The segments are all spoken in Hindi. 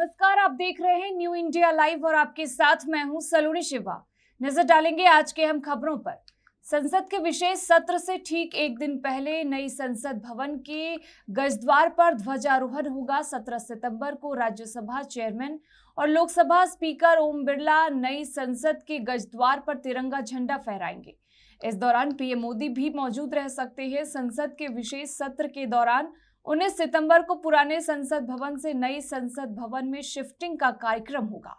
नमस्कार, आप देख रहे हैं न्यू इंडिया लाइव और आपके साथ मैं हूं सलोनी शिवा। नजर डालेंगे आज के अहम खबरों पर। संसद के विशेष सत्र से ठीक एक दिन पहले नई संसद भवन के गजद्वार पर ध्वजारोहण होगा। 17 सितंबर को राज्यसभा चेयरमैन और लोकसभा स्पीकर ओम बिरला नई संसद के गजद्वार पर तिरंगा झंडा फहराएंगे। इस दौरान पीएम मोदी भी मौजूद रह सकते हैं। संसद के विशेष सत्र के दौरान 19 सितंबर को पुराने संसद भवन से नई संसद भवन में शिफ्टिंग का कार्यक्रम होगा।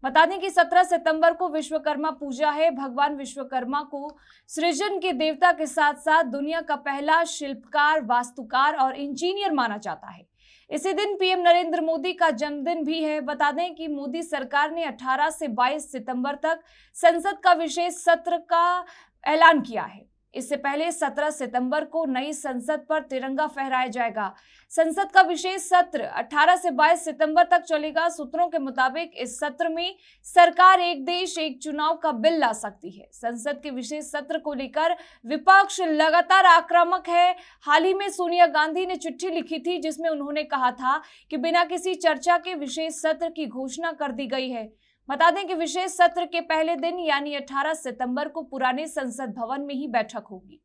बता दें कि 17 सितंबर को विश्वकर्मा पूजा है। भगवान विश्वकर्मा को सृजन के देवता के साथ साथ दुनिया का पहला शिल्पकार, वास्तुकार और इंजीनियर माना जाता है। इसी दिन पीएम नरेंद्र मोदी का जन्मदिन भी है। बता दें कि मोदी सरकार ने 18 से 22 सितंबर तक संसद का विशेष सत्र का ऐलान किया है। इससे पहले 17 सितंबर को नई संसद पर तिरंगा फहराया जाएगा। संसद का विशेष सत्र 18 से 22 सितंबर तक चलेगा। सूत्रों के मुताबिक इस सत्र में सरकार एक देश एक चुनाव का बिल ला सकती है। संसद के विशेष सत्र को लेकर विपक्ष लगातार आक्रामक है। हाल ही में सोनिया गांधी ने चिट्ठी लिखी थी जिसमें उन्होंने कहा था कि बिना किसी चर्चा के विशेष सत्र की घोषणा कर दी गई है। बता दें कि विशेष सत्र के पहले दिन यानी 18 सितंबर को पुराने संसद भवन में ही बैठक होगी।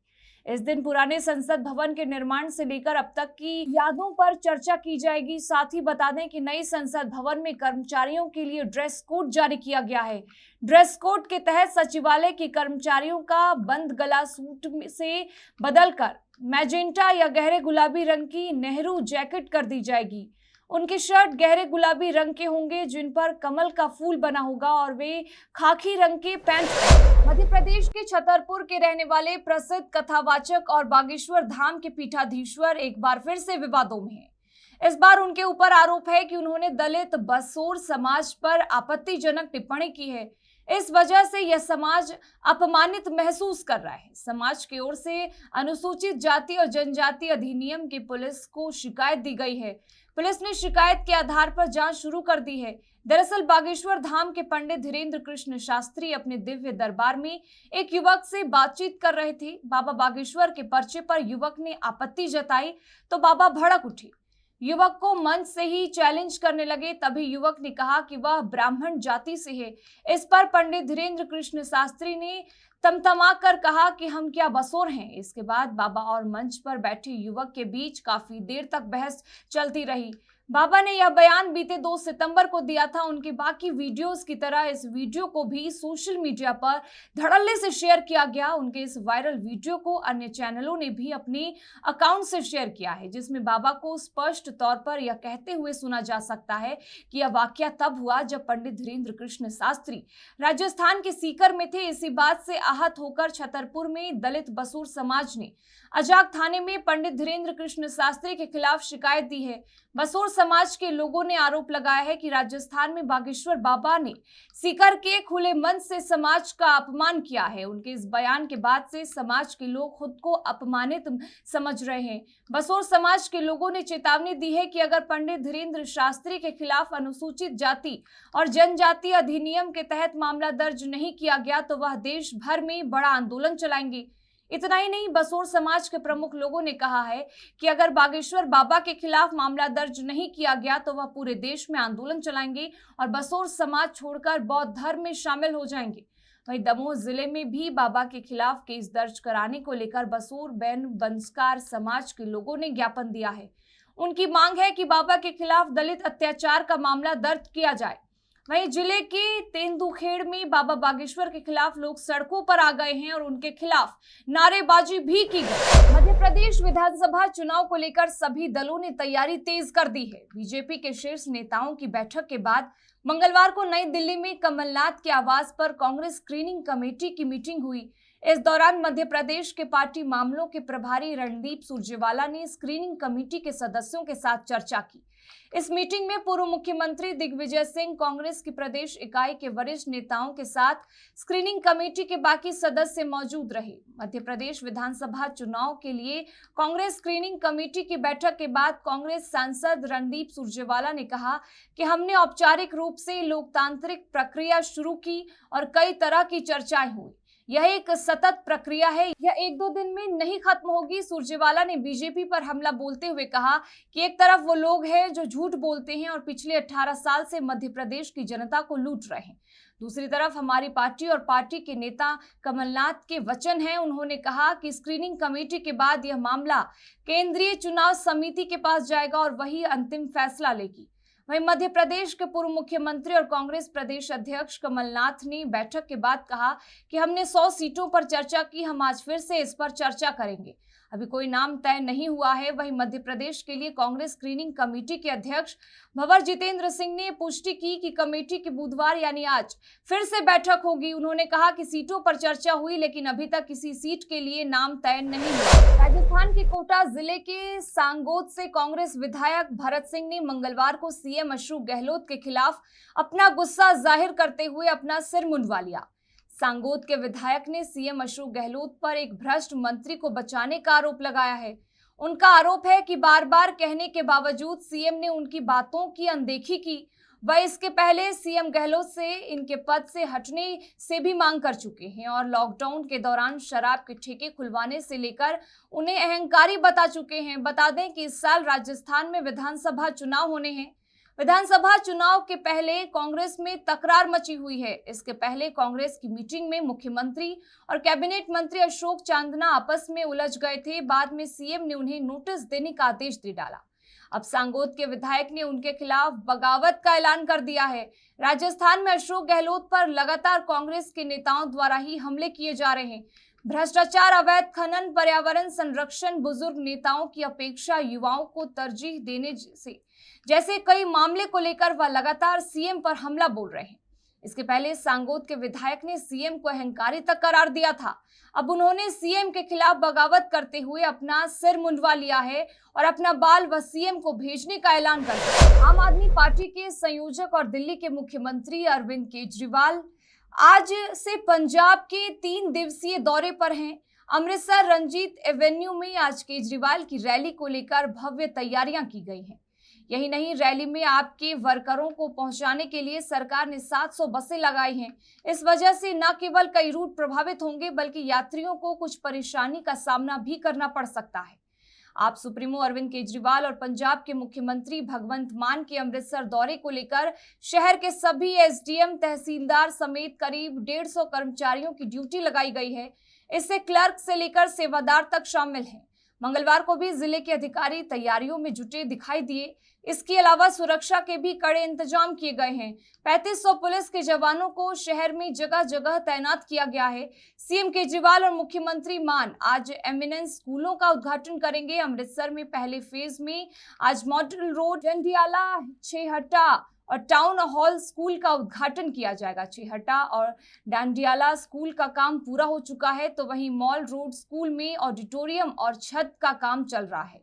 इस दिन पुराने संसद भवन के निर्माण से लेकर अब तक की यादों पर चर्चा की जाएगी। साथ ही बता दें कि नई संसद भवन में कर्मचारियों के लिए ड्रेस कोड जारी किया गया है। ड्रेस कोड के तहत सचिवालय के कर्मचारियों का बंद गला सूट से बदलकर मैजेंटा या गहरे गुलाबी रंग की नेहरू जैकेट कर दी जाएगी। उनके शर्ट गहरे गुलाबी रंग के होंगे जिन पर कमल का फूल बना होगा और वे खाकी रंग के पैंट। मध्य प्रदेश के छतरपुर के रहने वाले प्रसिद्ध कथावाचक और बागेश्वर धाम के पीठाधीश्वर एक बार फिर से विवादों में हैं। इस बार उनके ऊपर आरोप है कि उन्होंने दलित बसोर समाज पर आपत्तिजनक टिप्पणी की है। इस वजह से यह समाज अपमानित महसूस कर रहा है। समाज की ओर से अनुसूचित जाति और जनजाति अधिनियम की पुलिस को शिकायत दी गई है। पुलिस ने शिकायत के आधार पर जांच शुरू कर दी है। दरअसल बागेश्वर धाम के पंडित धीरेन्द्र कृष्ण शास्त्री अपने दिव्य दरबार में एक युवक से बातचीत कर रहे थे। बाबा बागेश्वर के पर्चे पर युवक ने आपत्ति जताई तो बाबा भड़क उठे। युवक को मंच से ही चैलेंज करने लगे। तभी युवक ने कहा कि वह ब्राह्मण जाति से है। इस पर पंडित धीरेन्द्र कृष्ण शास्त्री ने तमतमा कर कहा कि हम क्या बसोर हैं। इसके बाद बाबा और मंच पर बैठे युवक के बीच काफी देर तक बहस चलती रही। बाबा ने यह बयान बीते 2 सितंबर को दिया था। उनके बाकी वीडियोस की तरह इस वीडियो को भी सोशल मीडिया पर धड़ल्ले से शेयर किया गया। उनके इस वायरल वीडियो को अन्य चैनलों ने भी अपने अकाउंट से शेयर किया है जिसमें बाबा को स्पष्ट तौर पर यह कहते हुए सुना जा सकता है कि यह वाकया तब हुआ जब पंडित धीरेन्द्र कृष्ण शास्त्री राजस्थान के सीकर में थे। इसी बात से आहत होकर छतरपुर में दलित बसोर समाज ने अजाक थाने में पंडित धीरेन्द्र कृष्ण शास्त्री के खिलाफ शिकायत दी है। बसोर समाज के लोगों ने आरोप लगाया है कि राजस्थान में बागेश्वर बाबा ने सीकर के खुले मन से समाज का अपमान किया है। उनके इस बयान के बाद से समाज के लोग खुद को अपमानित समझ रहे हैं। बसोर समाज के लोगों ने चेतावनी दी है कि अगर पंडित धीरेन्द्र शास्त्री के खिलाफ अनुसूचित जाति और जनजाति अधिनियम के तहत मामला दर्ज नहीं किया गया तो वह देश भर में बड़ा आंदोलन चलाएंगे। इतना ही नहीं, बसोर समाज के प्रमुख लोगों ने कहा है कि अगर बागेश्वर बाबा के खिलाफ मामला दर्ज नहीं किया गया तो वह पूरे देश में आंदोलन चलाएंगे और बसोर समाज छोड़कर बौद्ध धर्म में शामिल हो जाएंगे। वहीं दमोह जिले में भी बाबा के खिलाफ केस दर्ज कराने को लेकर बसोर बैन बंसकार समाज के लोगों ने ज्ञापन दिया है। उनकी मांग है कि बाबा के खिलाफ दलित अत्याचार का मामला दर्ज किया जाए। वहीं जिले के तेंदुखेड़ में बाबा बागेश्वर के खिलाफ लोग सड़कों पर आ गए हैं और उनके खिलाफ नारेबाजी भी की गई। मध्य प्रदेश विधानसभा चुनाव को लेकर सभी दलों ने तैयारी तेज कर दी है। बीजेपी के शीर्ष नेताओं की बैठक के बाद मंगलवार को नई दिल्ली में कमलनाथ के आवास पर कांग्रेस स्क्रीनिंग कमेटी की मीटिंग हुई। इस दौरान मध्य प्रदेश के पार्टी मामलों के प्रभारी रणदीप सुरजेवाला ने स्क्रीनिंग कमेटी के सदस्यों के साथ चर्चा की। इस मीटिंग में पूर्व मुख्यमंत्री दिग्विजय सिंह, कांग्रेस की प्रदेश इकाई के वरिष्ठ नेताओं के साथ स्क्रीनिंग कमेटी के बाकी सदस्य मौजूद रहे। मध्य प्रदेश विधानसभा चुनाव के लिए कांग्रेस स्क्रीनिंग कमेटी की बैठक के बाद कांग्रेस सांसद रणदीप सुरजेवाला ने कहा कि हमने औपचारिक रूप से लोकतांत्रिक प्रक्रिया शुरू की और कई तरह की चर्चाएं हुई। यह एक सतत प्रक्रिया है, यह एक दो दिन में नहीं खत्म होगी। सुरजेवाला ने बीजेपी पर हमला बोलते हुए कहा कि एक तरफ वो लोग हैं जो झूठ बोलते हैं और पिछले 18 साल से मध्य प्रदेश की जनता को लूट रहे हैं, दूसरी तरफ हमारी पार्टी और पार्टी के नेता कमलनाथ के वचन हैं। उन्होंने कहा कि स्क्रीनिंग कमेटी के बाद यह मामला केंद्रीय चुनाव समिति के पास जाएगा और वही अंतिम फैसला लेगी। वहीं मध्य प्रदेश के पूर्व मुख्यमंत्री और कांग्रेस प्रदेश अध्यक्ष कमलनाथ ने बैठक के बाद कहा कि हमने 100 सीटों पर चर्चा की, हम आज फिर से इस पर चर्चा करेंगे। अभी कोई नाम तय नहीं हुआ है। वहीं मध्य प्रदेश के लिए कांग्रेस स्क्रीनिंग कमेटी के अध्यक्ष भंवर जितेंद्र सिंह ने पुष्टि की कि कमेटी की बुधवार यानी आज फिर से बैठक होगी। उन्होंने कहा कि सीटों पर चर्चा हुई, लेकिन अभी तक किसी सीट के लिए नाम तय नहीं हुआ। राजस्थान के कोटा जिले के सांगोद से कांग्रेस विधायक भरत सिंह ने मंगलवार को सीएम अशोक गहलोत के खिलाफ अपना गुस्सा जाहिर करते हुए अपना सिर मुंडवा लिया। सांगोद के विधायक ने सीएम अशोक गहलोत पर एक भ्रष्ट मंत्री को बचाने का आरोप लगाया है। उनका आरोप है कि बार बार कहने के बावजूद सीएम ने उनकी बातों की अनदेखी की। वह इसके पहले सीएम गहलोत से इनके पद से हटने से भी मांग कर चुके हैं और लॉकडाउन के दौरान शराब के ठेके खुलवाने से लेकर उन्हें अहंकारी बता चुके हैं। बता दें कि इस साल राजस्थान में विधानसभा चुनाव होने हैं। विधानसभा चुनाव के पहले कांग्रेस में तकरार मची हुई है। इसके पहले कांग्रेस की मीटिंग में मुख्यमंत्री और कैबिनेट मंत्री अशोक चांदना आपस में उलझ गए थे। बाद में सीएम ने उन्हें नोटिस देने का आदेश दे डाला। अब सांगोद के विधायक ने उनके खिलाफ बगावत का ऐलान कर दिया है। राजस्थान में अशोक गहलोत पर लगातार कांग्रेस के नेताओं द्वारा ही हमले किए जा रहे हैं। भ्रष्टाचार, अवैध खनन, पर्यावरण संरक्षण, बुजुर्ग नेताओं की अपेक्षा युवाओं को तरजीह देने से जैसे कई मामले को लेकर वह लगातार सीएम पर हमला बोल रहे हैं। इसके पहले सांगोद के विधायक ने सीएम को अहंकारी तक करार दिया था। अब उन्होंने सीएम के खिलाफ बगावत करते हुए अपना सिर मुंडवा लिया है और अपना बाल व सीएम को भेजने का ऐलान कर दिया। आम आदमी पार्टी के संयोजक और दिल्ली के मुख्यमंत्री अरविंद केजरीवाल आज से पंजाब के 3 दिवसीय दौरे पर हैं। अमृतसर रंजीत एवेन्यू में आज केजरीवाल की रैली को लेकर भव्य तैयारियां की गई हैं। यही नहीं, रैली में आपके वर्करों को पहुंचाने के लिए सरकार ने 700 बसें लगाई हैं। इस वजह से न केवल कई रूट प्रभावित होंगे बल्कि यात्रियों को कुछ परेशानी का सामना भी करना पड़ सकता है। आप सुप्रीमो अरविंद केजरीवाल और पंजाब के मुख्यमंत्री भगवंत मान के अमृतसर दौरे को लेकर शहर के सभी एसडीएम, तहसीलदार समेत करीब 150 कर्मचारियों की ड्यूटी लगाई गई है। इससे क्लर्क से लेकर सेवादार तक शामिल हैं। मंगलवार को भी जिले के अधिकारी तैयारियों में जुटे दिखाई दिए। इसके अलावा सुरक्षा के भी कड़े इंतजाम किए गए हैं। 3500 पुलिस के जवानों को शहर में जगह जगह तैनात किया गया है। सीएम केजरीवाल और मुख्यमंत्री मान आज एमिनेंस स्कूलों का उद्घाटन करेंगे। अमृतसर में पहले फेज में आज मॉडल रोड, जंडियाला, छेहटा और टाउन हॉल स्कूल का उद्घाटन किया जाएगा। छेहटा और डांडियाला स्कूल का काम पूरा हो चुका है, तो वहीं मॉल रोड स्कूल में ऑडिटोरियम और छत का काम चल रहा है।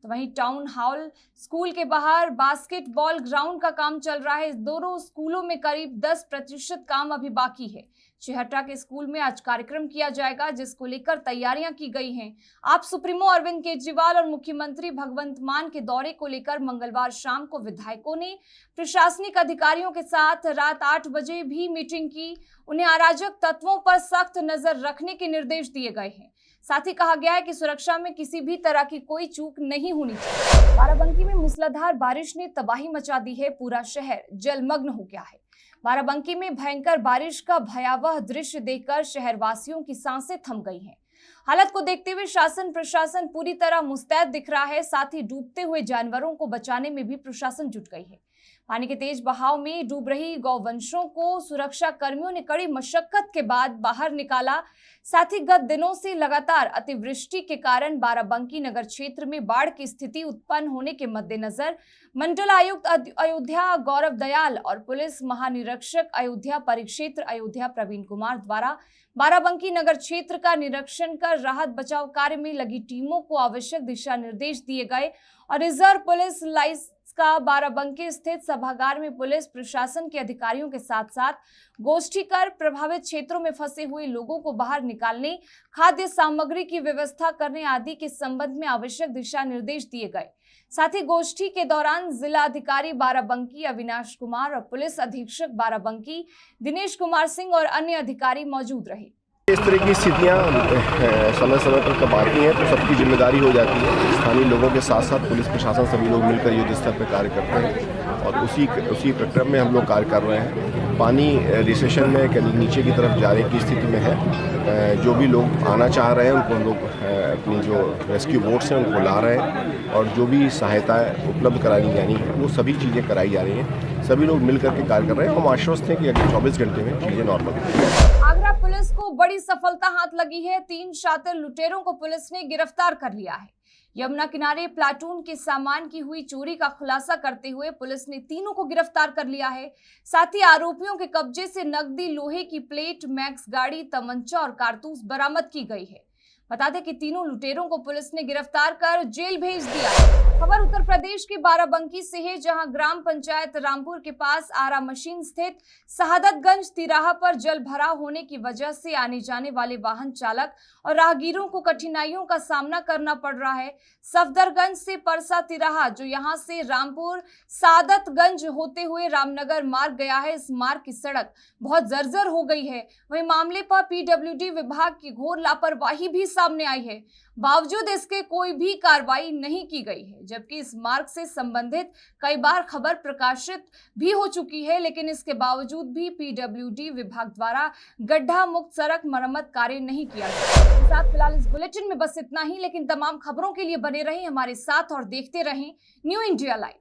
तो वहीं टाउन हॉल स्कूल के बाहर बास्केटबॉल ग्राउंड का काम चल रहा है। दोनों स्कूलों में करीब 10% काम अभी बाकी है। छेहटा के स्कूल में आज कार्यक्रम किया जाएगा, जिसको लेकर तैयारियां की गई हैं। आप सुप्रीमो अरविंद केजरीवाल और मुख्यमंत्री भगवंत मान के दौरे को लेकर मंगलवार शाम को विधायकों ने प्रशासनिक अधिकारियों के साथ रात 8 बजे भी मीटिंग की। उन्हें अराजक तत्वों पर सख्त नजर रखने के निर्देश दिए गए हैं। साथ ही कहा गया है कि सुरक्षा में किसी भी तरह की कोई चूक नहीं होनी चाहिए। बाराबंकी में मूसलाधार बारिश ने तबाही मचा दी है। पूरा शहर जलमग्न हो गया है। बाराबंकी में भयंकर बारिश का भयावह दृश्य देखकर शहरवासियों की सांसें थम गई हैं। हालत को देखते हुए शासन प्रशासन पूरी तरह मुस्तैद दिख रहा है। साथ ही डूबते हुए जानवरों को बचाने में भी प्रशासन जुट गई है। पानी के तेज बहाव में डूब रही गौवंशों को सुरक्षा कर्मियों ने कड़ी मशक्कत के बाद बाहर निकाला। साथ ही गत दिनों से लगातार अतिवृष्टि के कारण बाराबंकी नगर क्षेत्र में बाढ़ की स्थिति उत्पन्न होने के मद्देनजर मंडल आयुक्त अयोध्या गौरव दयाल और पुलिस महानिरीक्षक अयोध्या परिक्षेत्र अयोध्या प्रवीण कुमार द्वारा बाराबंकी नगर क्षेत्र का निरीक्षण कर राहत बचाव कार्य में लगी टीमों को आवश्यक दिशा निर्देश दिए गए और रिजर्व पुलिस लाइंस का बाराबंकी स्थित सभागार में पुलिस प्रशासन के अधिकारियों के साथ साथ गोष्ठी कर प्रभावित क्षेत्रों में फंसे हुए लोगों को बाहर निकालने, खाद्य सामग्री की व्यवस्था करने आदि के संबंध में आवश्यक दिशा निर्देश दिए गए। साथ ही गोष्ठी के दौरान जिला अधिकारी बाराबंकी अविनाश कुमार और पुलिस अधीक्षक बाराबंकी दिनेश कुमार सिंह और अन्य अधिकारी मौजूद रहे। इस तरह की स्थितियाँ समय समय पर कब आती हैं तो सबकी जिम्मेदारी हो जाती है। स्थानीय लोगों के साथ साथ पुलिस प्रशासन सभी लोग मिलकर युद्ध स्तर पर कार्य करते हैं और उसी प्रक्रम में हम लोग कार्य कर रहे हैं। पानी रिसेशन में कहीं नीचे की तरफ जाने की स्थिति में है। जो भी लोग आना चाह रहे हैं उनको हम लोग अपनी जो रेस्क्यू बोट्स हैं उनको ला रहे हैं और जो भी सहायता उपलब्ध कराई जानी है वो सभी चीज़ें कराई जा रही हैं। सभी लोग मिल करके कार्य कर रहे हैं। हम आश्वस्त हैं कि अगले 24 घंटे में चीज़ें नॉर्मल होंगी। आगरा पुलिस को बड़ी सफलता हाथ लगी है। 3 शातिर लुटेरों को पुलिस ने गिरफ्तार कर लिया है। यमुना किनारे प्लाटून के सामान की हुई चोरी का खुलासा करते हुए पुलिस ने तीनों को गिरफ्तार कर लिया है। साथ ही आरोपियों के कब्जे से नकदी, लोहे की प्लेट, मैक्स गाड़ी, तमंचा और कारतूस बरामद की गई है। बता दें कि तीनों लुटेरों को पुलिस ने गिरफ्तार कर जेल भेज दिया है। खबर उत्तर प्रदेश के बाराबंकी से है, जहां ग्राम पंचायत रामपुर के पास आरा मशीन स्थित शहादतगंज तिराहा पर जल भराव होने की वजह से आने जाने वाले वाहन चालक और राहगीरों को कठिनाइयों का सामना करना पड़ रहा है। सफदरगंज से परसा तिराहा, जो यहां से रामपुर सादतगंज होते हुए रामनगर मार्ग गया है, इस मार्ग की सड़क बहुत जर्जर हो गई है। वहीं मामले पर पीडब्ल्यूडी विभाग की घोर लापरवाही भी सामने आई है। बावजूद इसके कोई भी कार्रवाई नहीं की गई है, जबकि इस मार्ग से संबंधित कई बार खबर प्रकाशित भी हो चुकी है, लेकिन इसके बावजूद भी पीडब्ल्यूडी विभाग द्वारा गड्ढा मुक्त सड़क मरम्मत कार्य नहीं किया गया। इसके साथ फिलहाल इस बुलेटिन में बस इतना ही, लेकिन तमाम खबरों के लिए बने रहें हमारे साथ और देखते रहें न्यू इंडिया लाइव।